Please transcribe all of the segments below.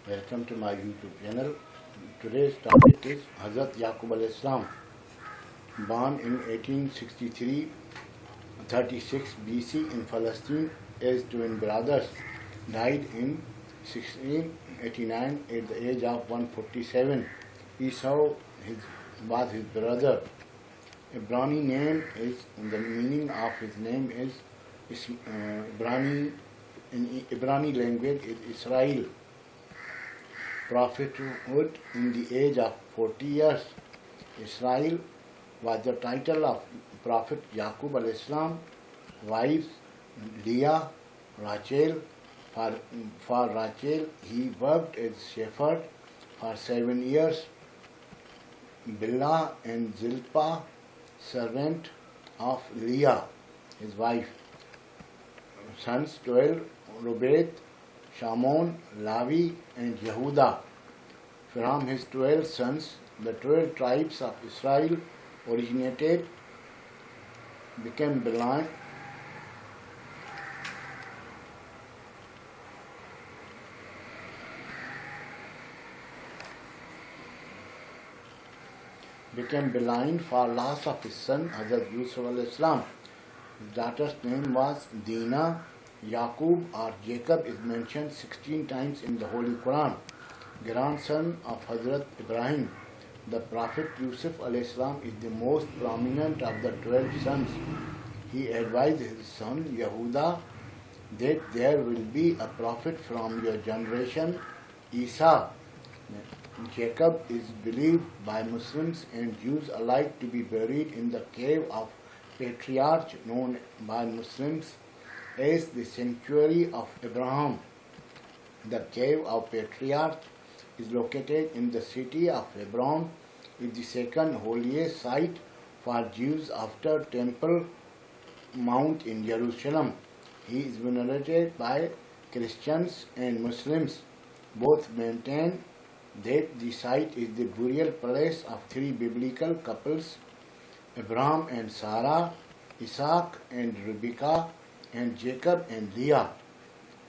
Welcome to my YouTube channel. Today's topic is Hazrat Yaqoob al-Islam, born in 1863, 36 BC in Palestine as twin brothers, died in 1689 at the age of 147. Esau was his brother. Ibrani name is, the meaning of his name is Ibrani, in Ibrani language is Israel. Prophethood in the age of 40 years. Israel was the title of Prophet Yaqoob al-Islam. Wives Leah, Rachel. For Rachel, he worked as shepherd for 7 years. Bilhah and Zilpah, servant of Leah, his wife. Sons 12, Rubet, Shammon, Lavi, and Yehuda. From his 12 sons, the 12 tribes of Israel originated, became blind, for loss of his son Hazrat Yusuf al-Islam. His daughter's name was Dina. Yaqoob or Jacob is mentioned 16 times in the Holy Quran. Grandson of Hazrat Ibrahim. The Prophet Yusuf al-Islam is the most prominent of the 12 sons. He advised his son Yehuda that there will be a prophet from your generation, Isa. Jacob is believed by Muslims and Jews alike to be buried in the cave of patriarch known by Muslims as the sanctuary of Abraham. The cave of patriarch is located in the city of Hebron. It is the second holiest site for Jews after Temple Mount in Jerusalem. He is venerated by Christians and Muslims. Both maintain that the site is the burial place of 3 biblical couples, Abraham and Sarah, Isaac and Rebekah, and Jacob and Leah.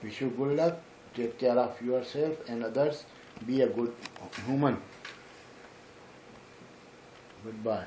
Wish you good luck. Take care of yourself and others. Be a good human. Goodbye.